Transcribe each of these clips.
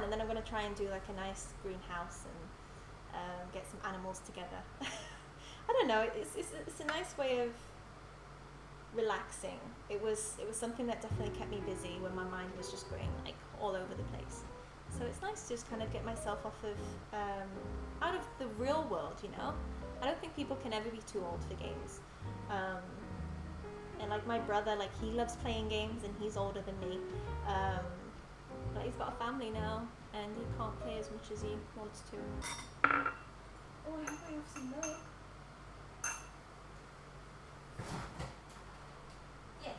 fun. And then I'm going to try and do like a nice greenhouse and get some animals together. I don't know. It's a nice way of relaxing. It was something that definitely kept me busy when my mind was just going like all over the place. So it's nice to just kind of get myself off of out of the real world, you know. I don't think people can ever be too old for games. And like my brother, like he loves playing games, and he's older than me. But he's got a family now, and he can't play as much as he wants to. Oh, I hope I have some milk. Yes.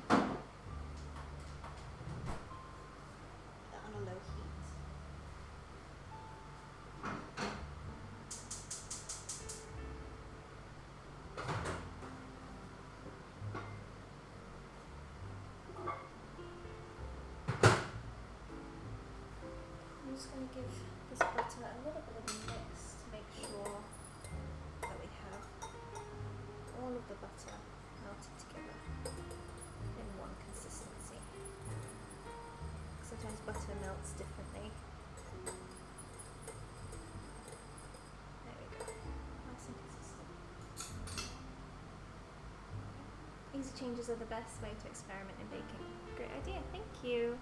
Put that on a low heat. I'm just going to give this butter a little bit of a mix to make sure that we have all of the butter melted together in one consistency. Sometimes butter melts differently. There we go. Nice and consistent. Easy changes are the best way to experiment in baking. Great idea, thank you.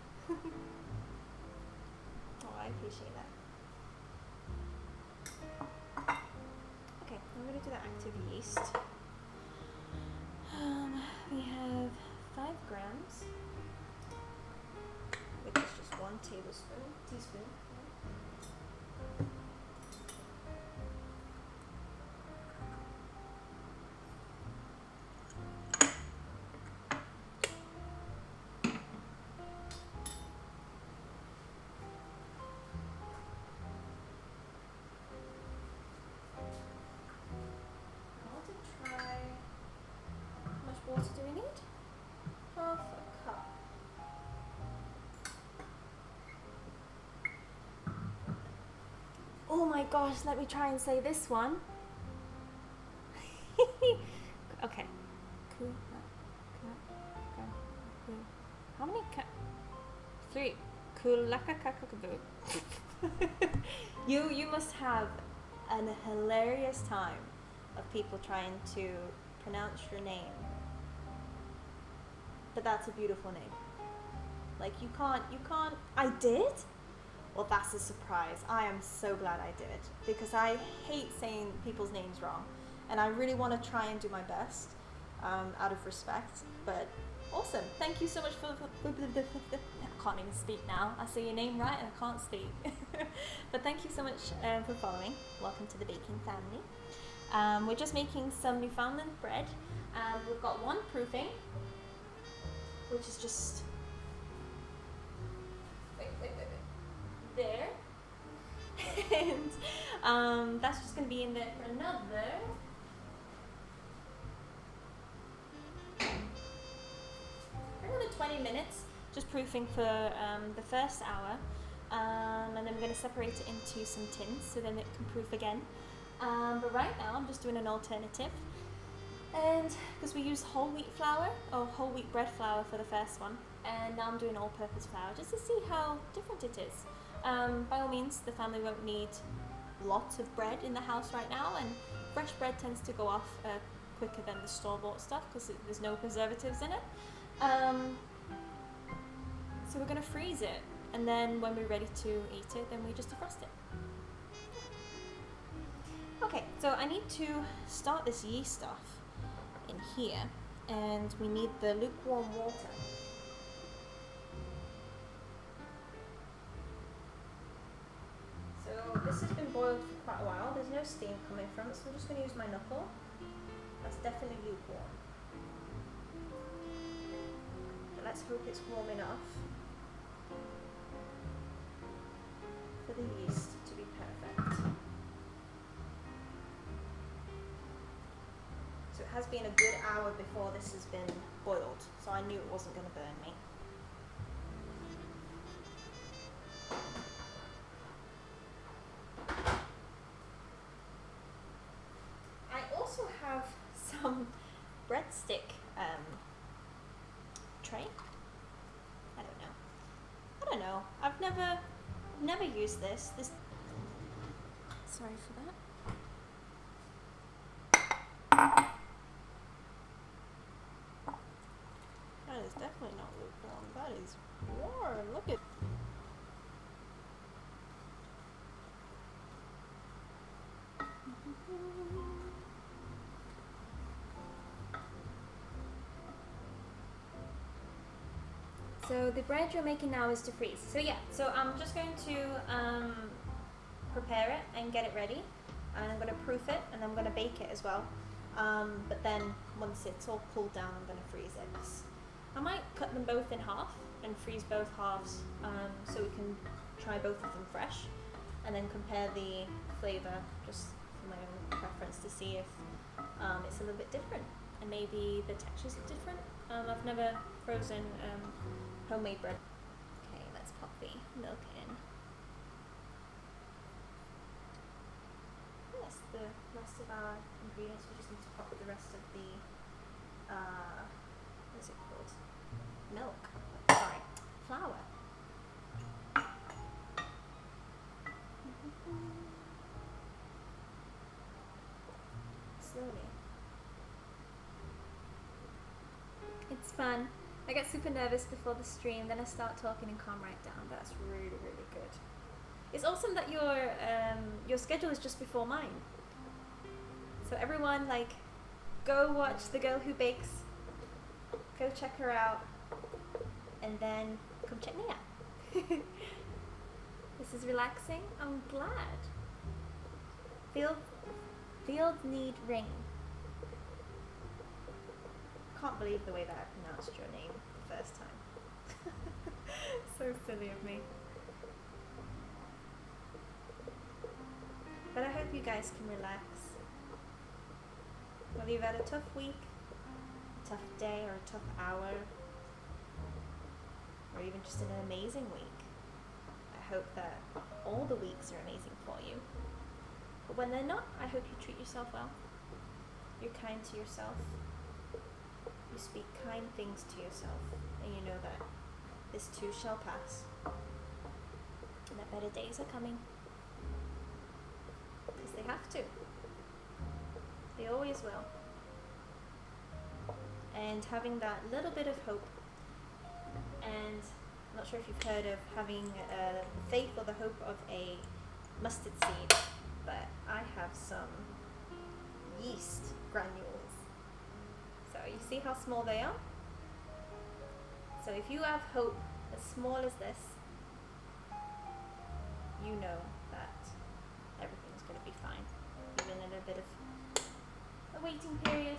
Oh, I appreciate that. Okay, I'm going to do the active yeast. We have 5 grams, which is just 1 teaspoon. I want to try, how much water do we need? Half a cup. Oh my gosh, let me try and say this one. Okay. How many 3. Kulakakakakaboo. You must have an hilarious time of people trying to pronounce your name. But that's a beautiful name. Like you can't I did? Well, that's a surprise. I am so glad I did, because I hate saying people's names wrong, and I really want to try and do my best out of respect. But awesome. Thank you so much for I can't even speak now. I say your name right and I can't speak. But thank you so much for following. Welcome to the baking family. We're just making some Newfoundland bread. We've got 1 proofing, which is just there. And that's just going to be in there for another 20 minutes, just proofing for the first hour, and then we're going to separate it into some tins so then it can proof again. But right now I'm just doing an alternative, and because we use whole wheat flour or whole wheat bread flour for the first one, and now I'm doing all-purpose flour just to see how different it is. By all means, the family won't need lots of bread in the house right now, and fresh bread tends to go off quicker than the store-bought stuff because there's no preservatives in it. So we're going to freeze it, and then when we're ready to eat it, then we just defrost it. Okay, so I need to start this yeast stuff in here, and we need the lukewarm water. So this has been boiled for quite a while. There's no steam coming from it, so I'm just going to use my knuckle. That's definitely lukewarm. But let's hope it's warm enough for the yeast to be perfect. So it has been a good hour before this has been boiled, so I knew it wasn't going to burn me. I also have some breadstick tray. I don't know. I've never used this. Sorry for that. That is definitely not lukewarm. That is warm. Look at. So the bread you're making now is to freeze. So yeah, so I'm just going to prepare it and get it ready. And I'm going to proof it and I'm going to bake it as well. But then once it's all cooled down, I'm going to freeze it. I might cut them both in half and freeze both halves so we can try both of them fresh. And then compare the flavour just for my own preference to see if it's a little bit different. And maybe the textures are different. I've never frozen homemade bread. Okay, let's pop the milk in. That's the rest of our ingredients. We just need to pop the rest of the, what is it called? Milk. Sorry, flour. Slowly. It's fun. I get super nervous before the stream, then I start talking and calm right down. That's really, really good. It's awesome that your schedule is just before mine. So everyone, like, go watch The Girl Who Bakes. Go check her out. And then come check me out. This is relaxing. I'm glad. Field need ring. Can't believe the way that I pronounced your name the first time. So silly of me. But I hope you guys can relax. Whether you've had a tough week, a tough day, or a tough hour, or even just an amazing week, I hope that all the weeks are amazing for you. But when they're not, I hope you treat yourself well. You're kind to yourself. You speak kind things to yourself, and you know that this too shall pass, and that better days are coming. Because they have to. They always will. And having that little bit of hope, and I'm not sure if you've heard of having the faith or the hope of a mustard seed, but I have some yeast granules. So you see how small they are? So if you have hope as small as this, you know that everything's going to be fine. Even in a bit of a waiting period.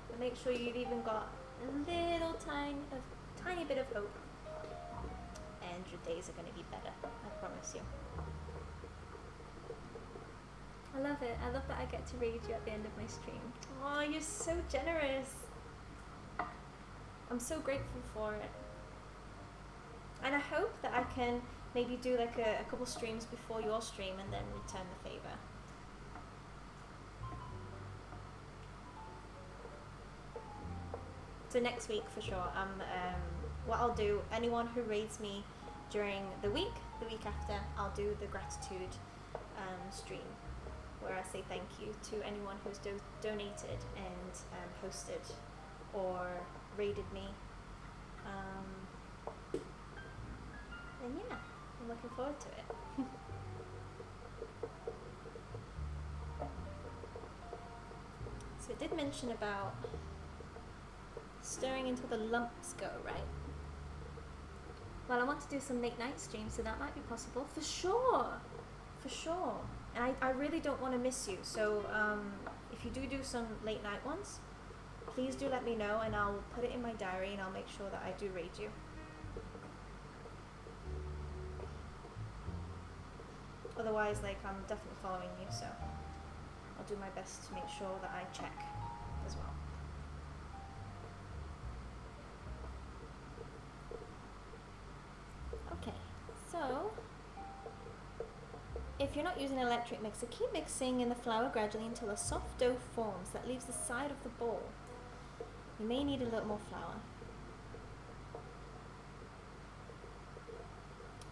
But make sure you've even got a little tiny bit of hope. And your days are going to be better, I promise you. I love it. I love that I get to read you at the end of my stream. Oh, you're so generous. I'm so grateful for it. And I hope that I can maybe do like a couple streams before your stream and then return the favor. So next week for sure, what I'll do, anyone who raids me during the week after, I'll do the gratitude stream, where I say thank you to anyone who's donated and hosted or raided me. And yeah, I'm looking forward to it. So it did mention about stirring until the lumps go, right? Well, I want to do some late night streams, so that might be possible. For sure! For sure. And I really don't want to miss you, so if you do some late night ones, please do let me know and I'll put it in my diary and I'll make sure that I do raid you. Otherwise, like, I'm definitely following you, so I'll do my best to make sure that I check as well. Okay, so if you're not using an electric mixer, keep mixing in the flour gradually until a soft dough forms that leaves the side of the bowl. You may need a little more flour.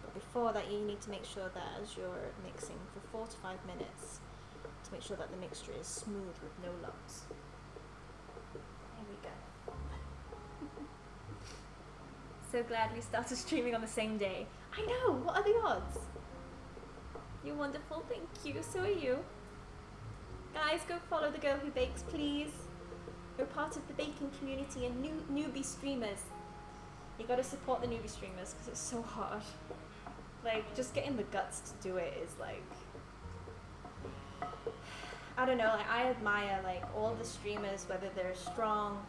But before that, you need to make sure that as you're mixing for 4 to 5 minutes, to make sure that the mixture is smooth with no lumps. There we go. So glad we started streaming on the same day. I know, what are the odds? You're wonderful, thank you, so are you. Guys, go follow the Girl Who Bakes, please. We're part of the baking community and newbie streamers. You gotta support the newbie streamers because it's so hard. Like, just getting the guts to do it is like, I don't know, like I admire like all the streamers, whether they're strong,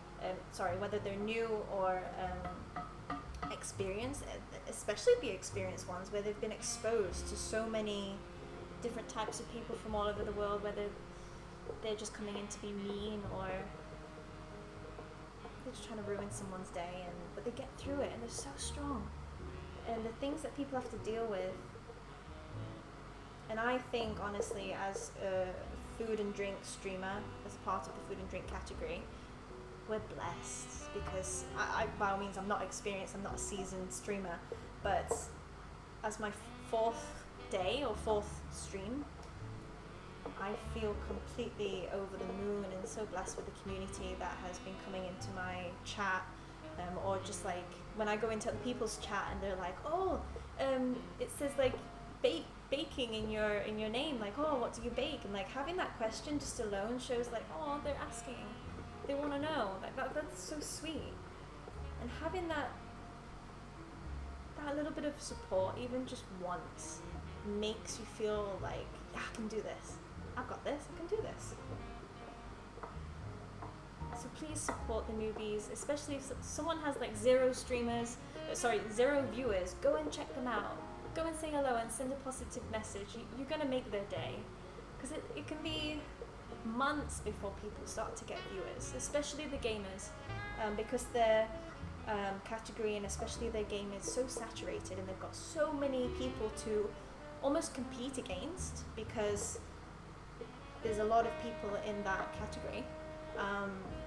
whether they're new or experienced, especially the experienced ones where they've been exposed to so many different types of people from all over the world, whether they're just coming in to be mean or they're just trying to ruin someone's day, but they get through it and they're so strong. And the things that people have to deal with, and I think honestly as a food and drink streamer, as part of the food and drink category, we're blessed because I by all means I'm not experienced, I'm not a seasoned streamer, but as my 4th day or 4th stream, I feel completely over the moon and so blessed with the community that has been coming into my chat, or just like when I go into other people's chat and they're like, oh, it says like baking in your name, like, oh, what do you bake? And like having that question just alone shows like, oh, they're asking, they want to know, like that's so sweet. And having that little bit of support, even just once, makes you feel like, yeah, I can do this. I've got this, I can do this. So please support the newbies, especially if someone has like 0 viewers, go and check them out. Go and say hello and send a positive message. You're going to make their day. Because it can be months before people start to get viewers, especially the gamers, because their category and especially their game is so saturated and they've got so many people to almost compete against because there's a lot of people in that category.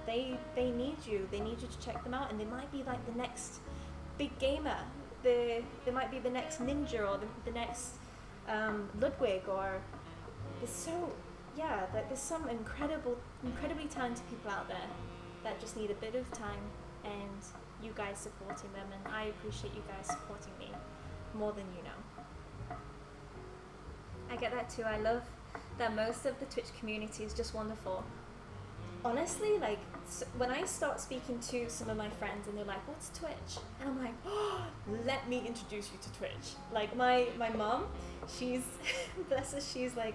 They need you to check them out, and they might be like the next big gamer. They might be the next Ninja or the next Ludwig, or there's some incredibly talented people out there that just need a bit of time and you guys supporting them, and I appreciate you guys supporting me more than you know. I get that too. I love that most of the Twitch community is just wonderful. Honestly, like when I start speaking to some of my friends and they're like, what's Twitch? And I'm like, oh, let me introduce you to Twitch. Like my mom, she's bless her, she's like,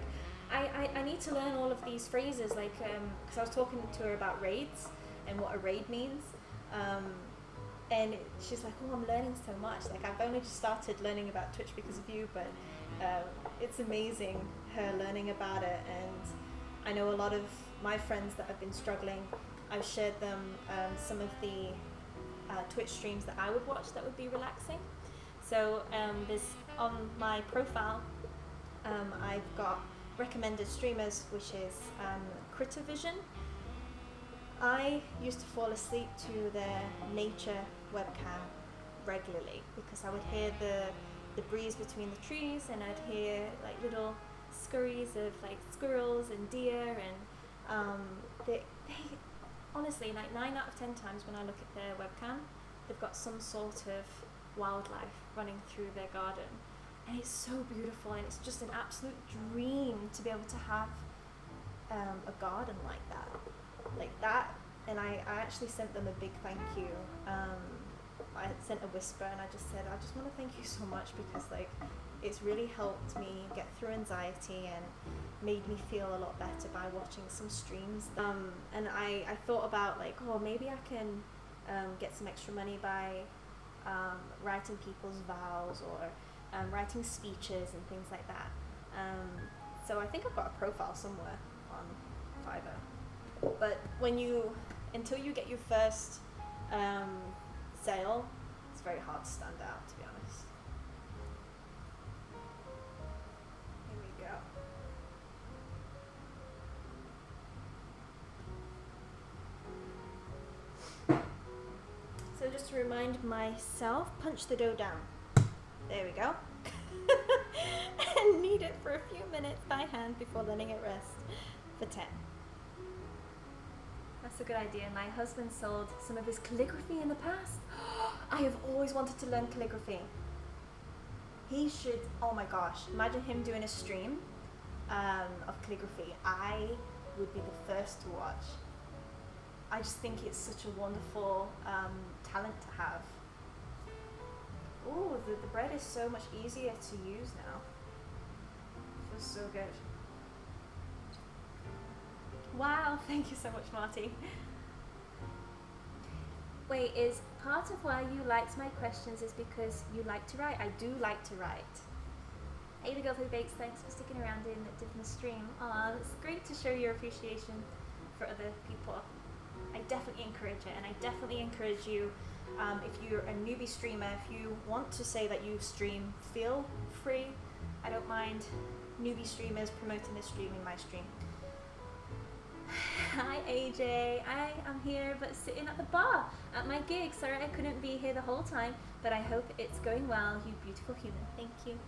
I need to learn all of these phrases, like because I was talking to her about raids and what a raid means, and she's like, oh, I'm learning so much. Like I've only just started learning about Twitch because of you, but it's amazing her learning about it. And I know a lot of my friends that have been struggling, I've shared them some of the Twitch streams that I would watch that would be relaxing. So there's on my profile, I've got recommended streamers, which is Critter Vision. I used to fall asleep to their nature webcam regularly because I would hear the breeze between the trees, and I'd hear like little scurries of like squirrels and deer, and they honestly, like 9 out of 10 times when I look at their webcam, they've got some sort of wildlife running through their garden, and it's so beautiful, and it's just an absolute dream to be able to have a garden like that. And I actually sent them a big thank you. I sent a whisper, and I just said, I just want to thank you so much because like it's really helped me get through anxiety and made me feel a lot better by watching some streams. And I thought about like, oh, maybe I can get some extra money by writing people's vows or writing speeches and things like that. So I think I've got a profile somewhere on Fiverr. But until you get your first sale, it's very hard to stand out, to be honest. Here we go. to remind myself, punch the dough down. There we go. And knead it for a few minutes by hand before letting it rest for 10. That's a good idea. My husband sold some of his calligraphy in the past. I have always wanted to learn calligraphy. He should, oh my gosh, imagine him doing a stream of calligraphy. I would be the first to watch. I just think it's such a wonderful talent to have. Ooh, the bread is so much easier to use now. Feels so good. Wow, thank you so much, Marty. Wait, is part of why you liked my questions is because you like to write? I do like to write. Hey, the girl who bakes, thanks for sticking around in the stream. Aw, it's great to show your appreciation for other people. I definitely encourage it, and I definitely encourage you, if you're a newbie streamer, if you want to say that you stream, feel free. I don't mind newbie streamers promoting this stream in my stream. Hi AJ, I am here but sitting at the bar at my gig. Sorry I couldn't be here the whole time, but I hope it's going well, you beautiful human. Thank you.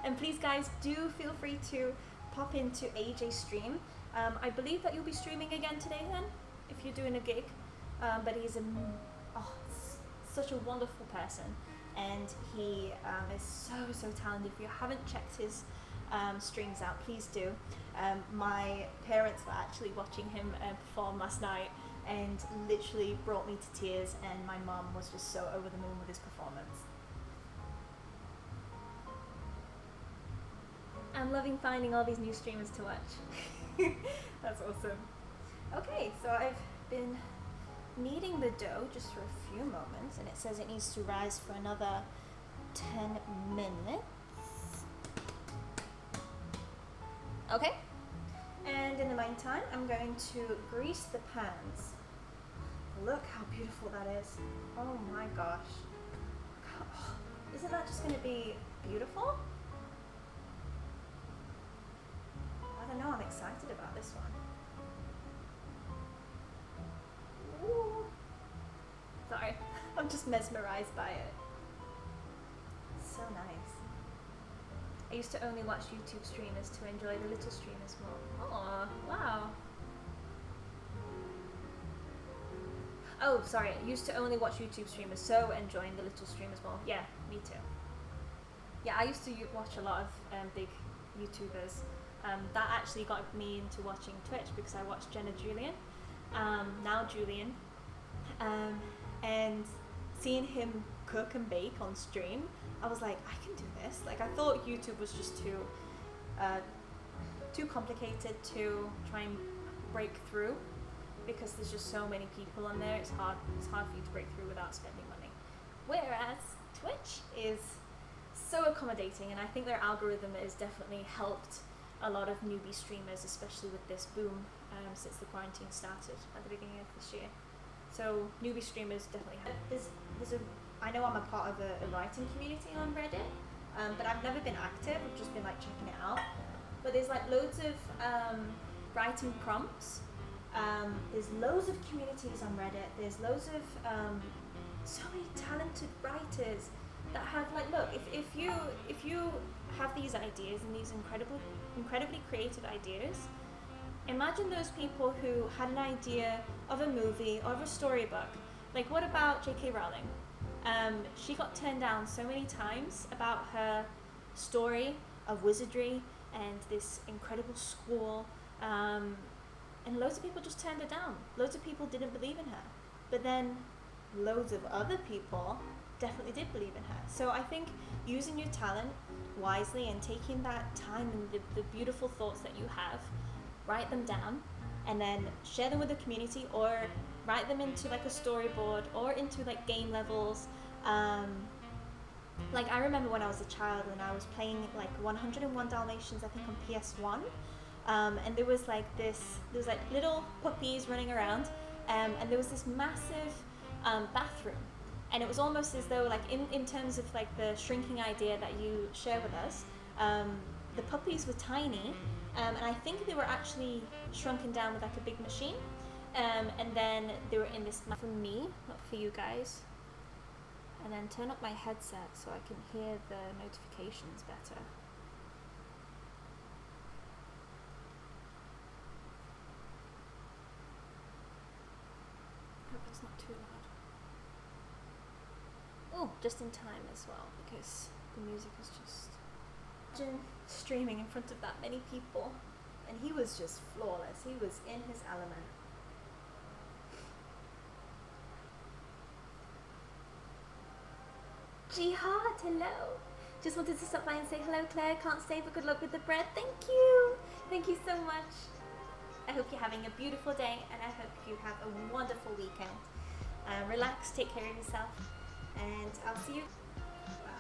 And please guys, do feel free to pop into AJ's stream. I believe that you'll be streaming again today then, if you're doing a gig. But he's such a wonderful person, and he is so talented. If you haven't checked his streams out, please do. My parents were actually watching him perform last night and literally brought me to tears, and my mum was just so over the moon with his performance. I'm loving finding all these new streamers to watch. That's awesome. Okay, so I've been kneading the dough just for a few moments, and it says it needs to rise for another 10 minutes. Okay, and in the meantime, I'm going to grease the pans. Look how beautiful that is. Oh my gosh. Isn't that just going to be beautiful? I don't know, I'm excited about this one. Ooh. Sorry, I'm just mesmerized by it. So nice. I used to only watch YouTube streamers to enjoy the little streamers more. Oh, wow. Oh, sorry, I used to only watch YouTube streamers, so enjoying the little streamers more. Yeah, me too. Yeah, I used to watch a lot of big YouTubers. That actually got me into watching Twitch because I watched Jenna Julian, now Julian, and seeing him cook and bake on stream, I was like, I can do this. Like, I thought YouTube was just too complicated to try and break through, because there's just so many people on there. It's hard for you to break through without spending money. Whereas Twitch is so accommodating, and I think their algorithm has definitely helped a lot of newbie streamers, especially with this boom since the quarantine started at the beginning of this year. So newbie streamers definitely have. I know I'm a part of a writing community on Reddit, but I've never been active. I've just been like checking it out. But there's like loads of writing prompts. There's loads of communities on Reddit. There's loads of so many talented writers that have like, look, if you have these ideas and these incredibly creative ideas, imagine those people who had an idea of a movie or of a storybook. Like, what about J.K. Rowling? She got turned down so many times about her story of wizardry and this incredible school, and loads of people just turned her down. Loads of people didn't believe in her, but then loads of other people definitely did believe in her. So I think using your talent wisely and taking that time and the beautiful thoughts that you have, write them down, and then share them with the community, or write them into like a storyboard or into like game levels. Like, I remember when I was a child and I was playing like 101 Dalmatians, I think on PS1, and there was like little puppies running around, and there was this massive bathroom, and it was almost as though, like, in terms of like the shrinking idea that you share with us, the puppies were tiny, and I think they were actually shrunken down with like a big machine, and then they were in this, for me, not for you guys. and then turn up my headset so I can hear the notifications better. Hope it's not too loud. Oh, just in time as well, because the music is just... Imagine streaming in front of that many people, and he was just flawless. He was in his element. Jihad, hello. Just wanted to stop by and say hello, Claire. Can't stay, but good luck with the bread. Thank you. Thank you so much. I hope you're having a beautiful day, and I hope you have a wonderful weekend. Relax, take care of yourself, and I'll see you.